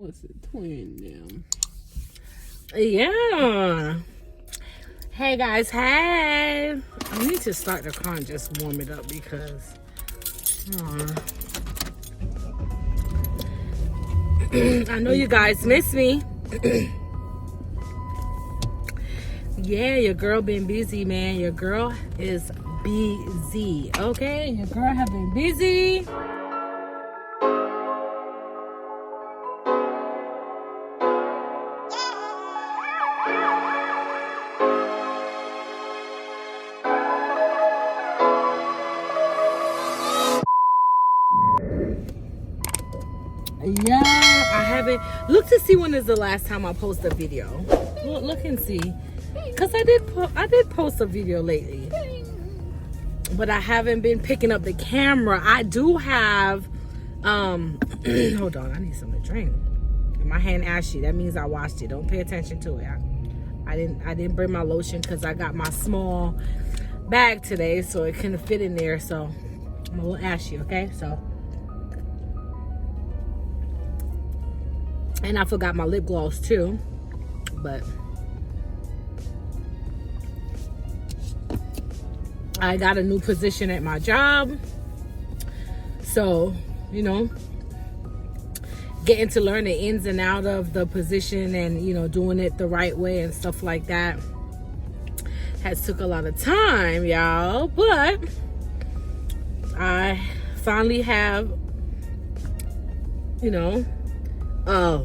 What's it, twin now? Yeah. Hey guys, hey. I need to start the car and just warm it up because I know you guys miss me. Yeah, your girl been busy, man. Your girl is busy. Okay, your girl have been busy. Yeah, I haven't look to see when is the last time I post a video. Look and see, cause I did post a video lately, but I haven't been picking up the camera. I do have hold on, I need something to drink. My hand ashy, that means I washed it. Don't pay attention to it. I didn't bring my lotion because I got my small bag today, so it couldn't fit in there. So I'm a little ashy, okay? So. And I forgot my lip gloss too, but I got a new position at my job. So, you know, getting to learn the ins and out of the position and, you know, doing it the right way and stuff like that has took a lot of time, y'all. But I finally have, you know, a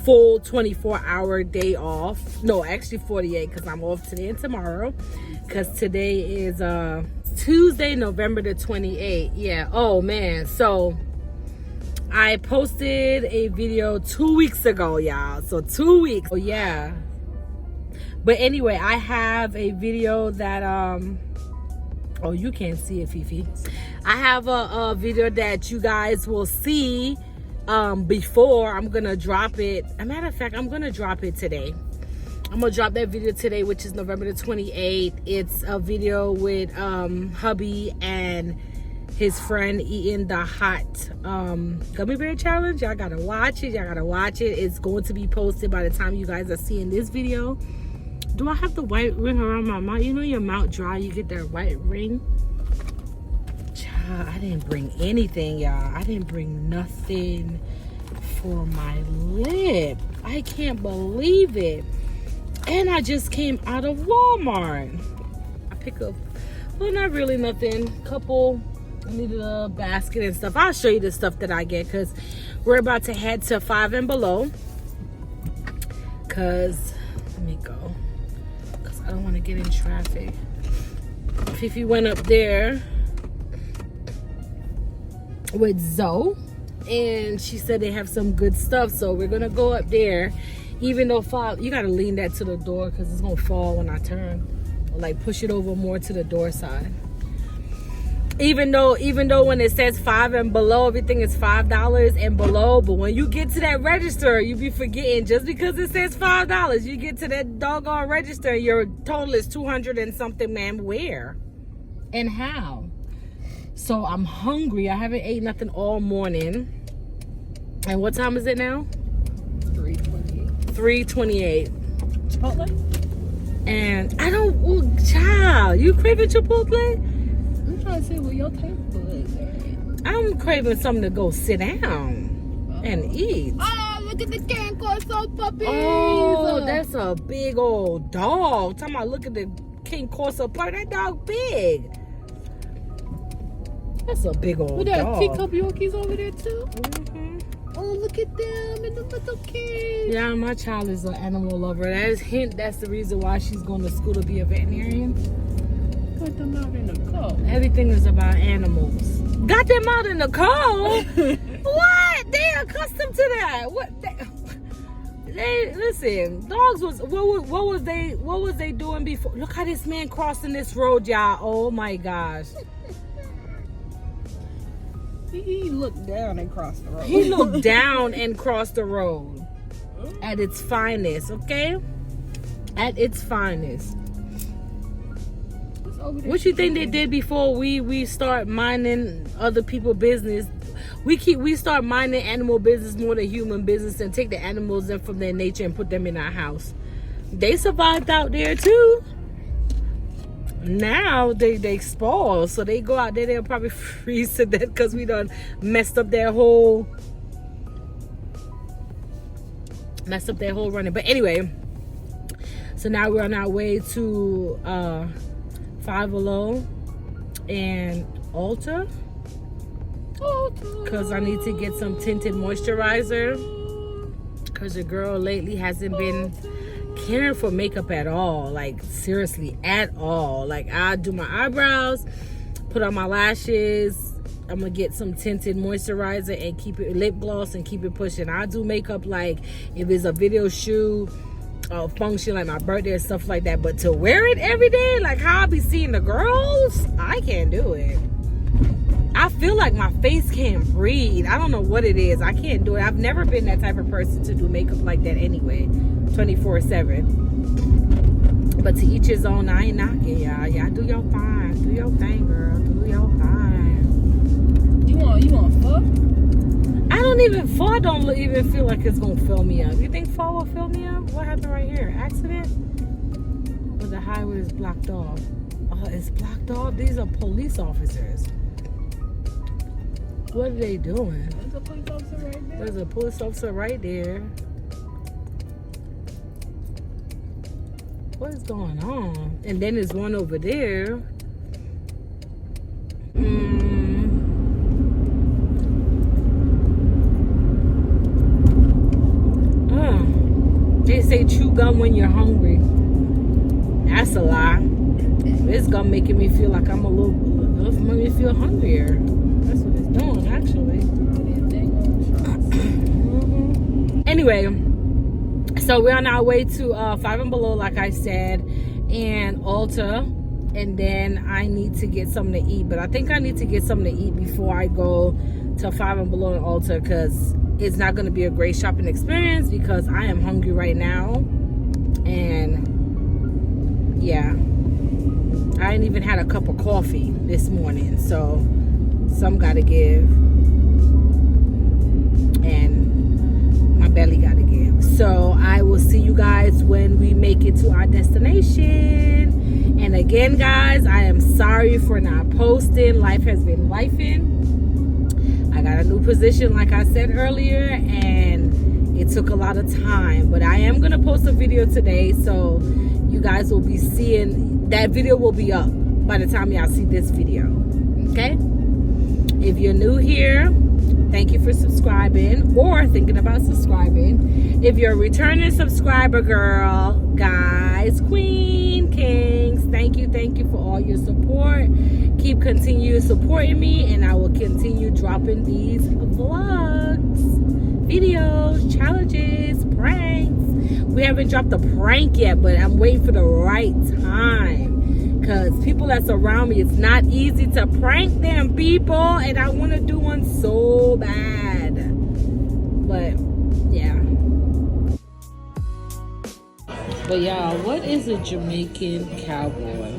full 24-hour day off. No, actually 48, because I'm off today and tomorrow, because today is Tuesday, November the 28th. Yeah. Oh man, so I posted a video 2 weeks ago, y'all. So 2 weeks. Oh yeah. But anyway, I have a video that oh, you can't see it, Fifi. I have a video that you guys will see before I'm gonna drop it. As a matter of fact, I'm gonna drop it today. I'm gonna drop that video today, which is November the 28th. It's a video with hubby and his friend eating the hot gummy bear challenge. Y'all gotta watch it. It's going to be posted by the time you guys are seeing this video. Do I have the white ring around my mouth? You know your mouth dry, you get that white ring. I didn't bring anything, y'all. I didn't bring nothing for my lip. I can't believe it. And I just came out of Walmart. I pick up, well, not really nothing. I needed a basket and stuff. I'll show you the stuff that I get because we're about to head to 5&BELOW. Because, let me go. Because I don't want to get in traffic. Fifi went up there with Zoe, and she said they have some good stuff, so we're gonna go up there. Even though you gotta lean that to the door because it's gonna fall when I turn, or like push it over more to the door side. Even though when it says 5&BELOW, everything is $5 and below, but when you get to that register, you be forgetting just because it says $5, you get to that doggone register, your total is 200 and something, man. Where and how? So I'm hungry. I haven't ate nothing all morning. And what time is it now? 3:28. Chipotle? And I don't, oh, child, you craving Chipotle? I'm trying to see what your taste buds are. I'm craving something to go sit down and eat. Oh, look at the cane corso puppies. Oh, that's a big old dog. Talking about, look at the King Corso puppy. That dog big. That's a big old Look at dog. teacup Yorkies over there too. Mm-hmm. Oh, look at them and the little kids. Yeah, my child is an animal lover. That's the reason why she's going to school to be a veterinarian. Put them out in the cold. Everything is about animals. Got them out in the cold? What? They accustomed to that. What? They listen. Dogs was what was they doing before? Look how this man crossing this road, y'all. Oh my gosh. He looked down and crossed the road. He looked down and crossed the road. At its finest, okay? At its finest. What you think they did before we start minding other people's business? we start minding animal business more than human business and take the animals in from their nature and put them in our house. They survived out there too. Now they spoil, so they go out there, they'll probably freeze to death because we done messed up their whole running. But anyway, so now we're on our way to 5&BELOW and Ulta because I need to get some tinted moisturizer because your girl lately hasn't been caring for makeup at all, like seriously at all. Like I do my eyebrows, put on my lashes, I'm gonna get some tinted moisturizer and keep it, lip gloss, and keep it pushing. I do makeup like if it's a video shoot or function like my birthday and stuff like that, but to wear it every day like how I be seeing the girls, I can't do it. I feel like my face can't breathe. I don't know what it is. I can't do it. I've never been that type of person to do makeup like that anyway, 24/7. But to each his own. I ain't knocking y'all. Y'all do your thing. Do your thing, girl. Do your thing. You want fuck? I don't even fall. Don't even feel like it's gonna fill me up. You think fall will fill me up? What happened right here? Accident? Or the highway is blocked off? Oh, it's blocked off. These are police officers. What are they doing? There's a police officer right there. There's a police officer right there. What is going on? And then there's one over there. They say chew gum when you're hungry. That's a lie. This gum making me feel like I'm a little, it's making me feel hungrier. That's what it's doing, actually. Anyway, so we're on our way to 5&BELOW, like I said, and Ulta, and then I need to get something to eat. But I think I need to get something to eat before I go to 5&BELOW and Ulta, because it's not going to be a great shopping experience because I am hungry right now. And yeah, I ain't even had a cup of coffee this morning, so some gotta give and my belly gotta give. So I will see you guys when we make it to our destination. And again, guys, I am sorry for not posting. Life has been lifing. I got a new position, like I said earlier, and it took a lot of time, but I am gonna post a video today, so you guys will be seeing that video. Will be up by the time y'all see this video. Okay, if you're new here, thank you for subscribing or thinking about subscribing. If you're a returning subscriber, girl, guys, queen, kings, thank you for all your support. Continue supporting me, and I will continue dropping these vlogs, videos, challenges, pranks. We haven't dropped a prank yet, but I'm waiting for the right time, because people that's around me, it's not easy to prank them, people, and I want to do one so bad. But yeah. But y'all, what is a Jamaican cowboy?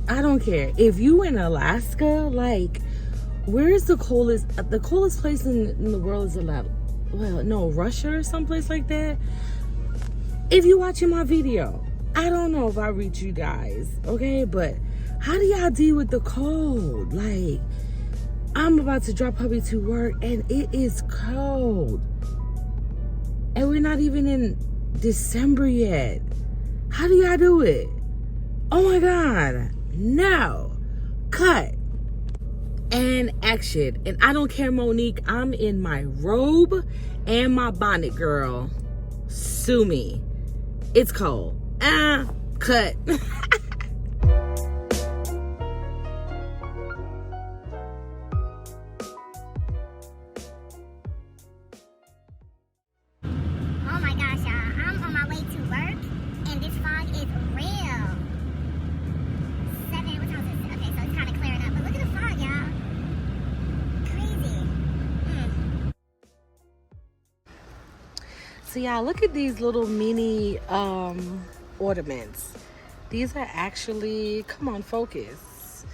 I don't care. If you in Alaska, like, where's the coldest place in the world is Russia or someplace like that. If you watching my video, I don't know if I reach you guys, okay? But how do y'all deal with the cold? Like, I'm about to drop hubby to work and it is cold. And we're not even in December yet. How do y'all do it? Oh my God. No. Cut. And action. And I don't care, Monique. I'm in my robe and my bonnet, girl. Sue me. It's cold. Cut. So yeah, look at these little mini ornaments. These are actually, come on, focus.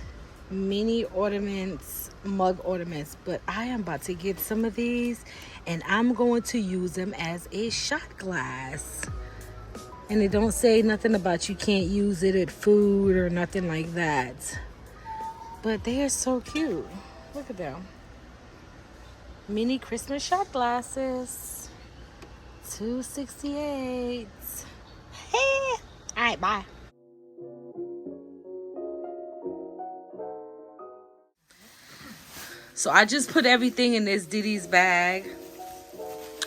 Mini ornaments, mug ornaments. But I am about to get some of these and I'm going to use them as a shot glass. And they don't say nothing about you can't use it at food or nothing like that. But they are so cute. Look at them. Mini Christmas shot glasses. $2.68. Hey. All right, bye. So I just put everything in this Diddy's bag.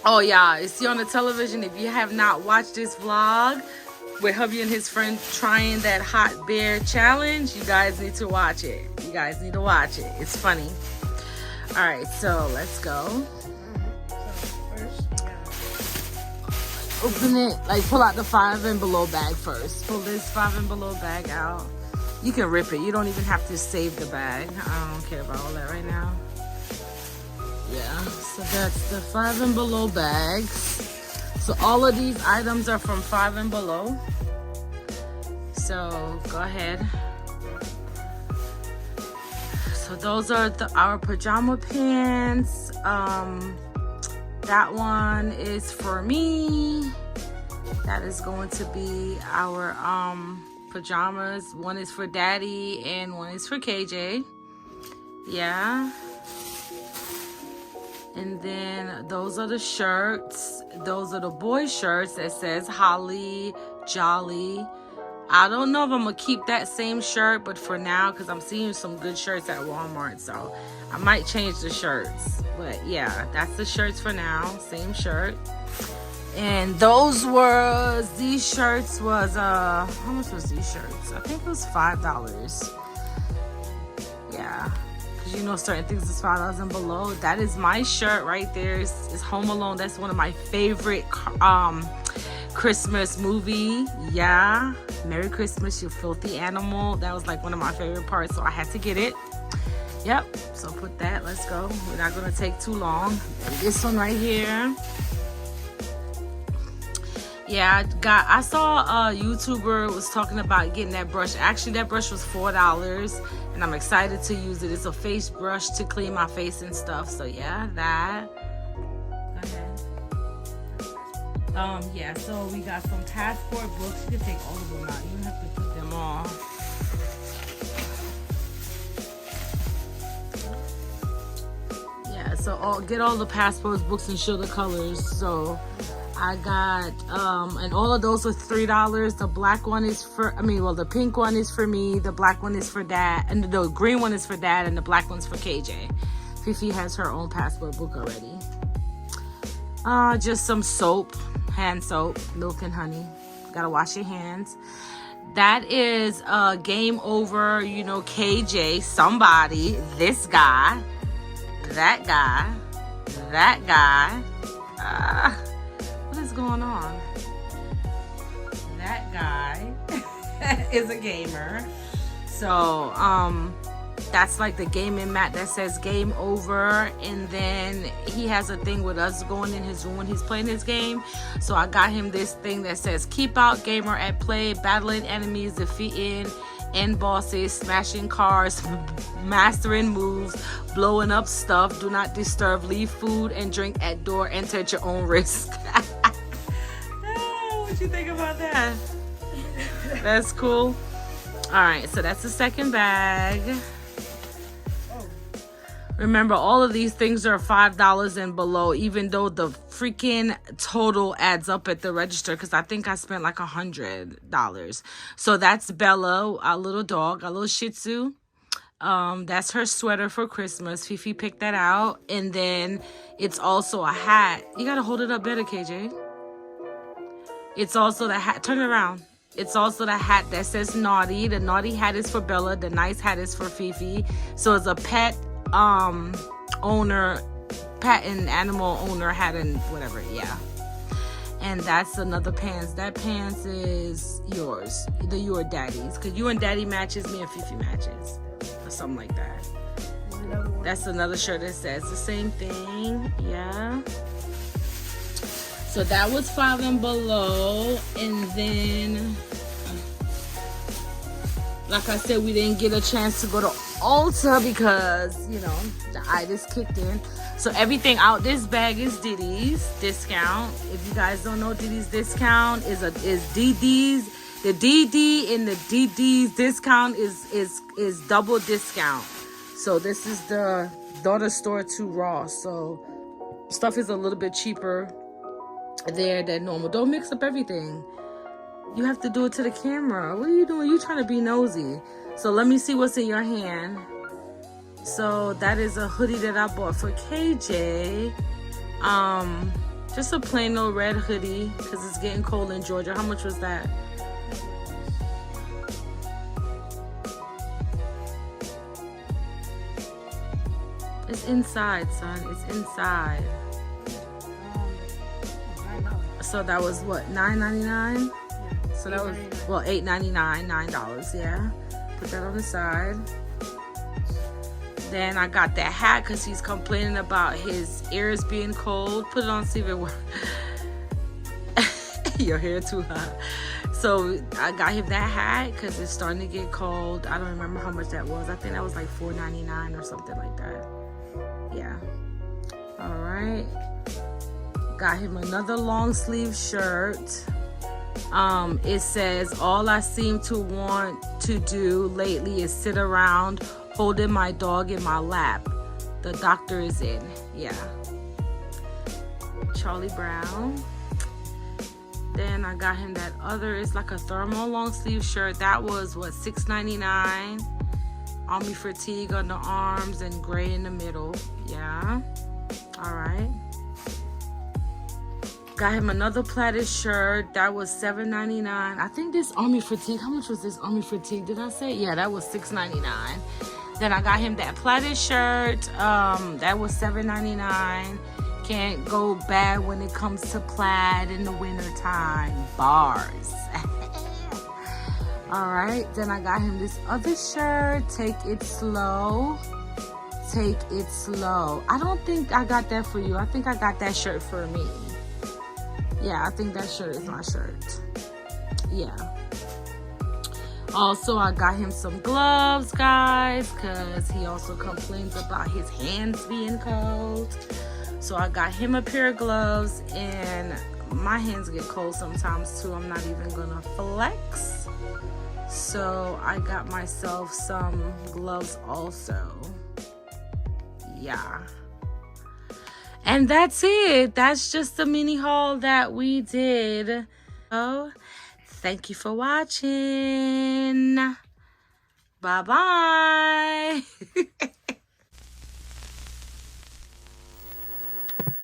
Oh yeah, it's on the television. If you have not watched this vlog with hubby and his friend trying that hot bear challenge, you guys need to watch it. You guys need to watch it. It's funny. All right, so let's go. Open it, like pull out the 5&BELOW bag first. Pull this 5&BELOW bag out. You can rip it. You don't even have to save the bag. I don't care about all that right now. Yeah, so that's the 5&BELOW bags. So all of these items are from 5&BELOW. So go ahead. So those are our pajama pants. That one is for me. That is going to be our pajamas. One is for Daddy and one is for KJ. Yeah. And then those are the shirts. Those are the boys' shirts that says Holly Jolly. I don't know if I'm gonna keep that same shirt, but for now, because I'm seeing some good shirts at Walmart, so I might change the shirts. But yeah, that's the shirts for now. Same shirt. And these shirts was how much was these shirts? I think it was $5. Yeah, because you know certain things is $5 and below. That is my shirt right there. It's Home Alone. That's one of my favorite Christmas movie. Yeah, Merry Christmas, you filthy animal. That was like one of my favorite parts, so I had to get it. Yep, so put that. Let's go. We're not gonna take too long. And this one right here. Yeah, I saw a YouTuber was talking about getting that brush. Actually, that brush was $4, and I'm excited to use it. It's a face brush to clean my face and stuff. So yeah, that. Go ahead. Yeah, so we got some passport books. You can take all of them out. You don't have to put them all. Yeah, so get all the passport books and show the colors. So I got, and all of those are $3. The black one is for, the pink one is for me. The black one is for Dad. And the green one is for Dad. And the black one's for KJ. Fifi has her own passport book already. Just some soap, hand soap, milk and honey. Gotta wash your hands. That is Game Over, you know, KJ, somebody, this guy, that guy, that guy. What is going on? That guy is a gamer. So, that's like the gaming mat that says Game Over. And then he has a thing with us going in his room when he's playing his game. So I got him this thing that says Keep Out Gamer at Play, battling enemies, defeating end bosses, smashing cars, mastering moves, blowing up stuff, do not disturb, leave food and drink at door, enter at your own risk. What you think about that? That's cool. All right, so that's the second bag. Remember, all of these things are $5 and below, even though the freaking total adds up at the register, because I think I spent like $100. So that's Bella, our little dog, our little Shih Tzu. That's her sweater for Christmas. Fifi picked that out. And then it's also a hat. You got to hold it up better, KJ. It's also the hat. Turn it around. It's also the hat that says Naughty. The naughty hat is for Bella. The nice hat is for Fifi. So it's a pet owner, pet and animal owner hat and whatever. Yeah. And that's another pants. That pants is yours. Your daddy's. Because you and Daddy matches, me and Fifi matches. Or something like that. That's another shirt that says the same thing. Yeah. So that was 5&BELOW. And then, like I said, we didn't get a chance to go to Ulta because, you know, the itis kicked in. So everything out this bag is Diddy's discount. If you guys don't know, Diddy's discount is DD's. The DD in the DD's discount is double discount. So this is the daughter store to Ross. So stuff is a little bit cheaper there than normal. Don't mix up everything. You have to do it to the camera. What are you doing? You trying to be nosy. So let me see what's in your hand. So that is a hoodie that I bought for KJ. Just a plain old red hoodie because it's getting cold in Georgia. How much was that? It's inside, son. It's inside. So that was what, $9.99? So that was, well, $8.99, $9, yeah. Put that on the side. Then I got that hat because he's complaining about his ears being cold. Put it on, see if it works. Your hair too hot. So I got him that hat because it's starting to get cold. I don't remember how much that was. I think that was like $4.99 or something like that. Yeah. All right. Got him another long sleeve shirt. It says, all I seem to want to do lately is sit around holding my dog in my lap. The doctor is in. Yeah. Charlie Brown. Then I got him that other, it's like a thermal long sleeve shirt. That was what, $6.99. Army fatigue on the arms and gray in the middle. Yeah. All right. Got him another plaid shirt. That was $7.99. I think this army fatigue, how much was this army fatigue? Did I say? Yeah, that was $6.99. Then I got him that plaid shirt. That was $7.99. Can't go bad when it comes to plaid in the winter time. Bars. All right, then I got him this other shirt. Take it slow. Take it slow. I don't think I got that for you. I think I got that shirt for me. Yeah, I think that shirt is my shirt. Yeah. Also, I got him some gloves, guys, because he also complains about his hands being cold. So I got him a pair of gloves, and my hands get cold sometimes too. I'm not even gonna flex. So I got myself some gloves also. Yeah. And that's it. That's just the mini haul that we did. So thank you for watching. Bye-bye.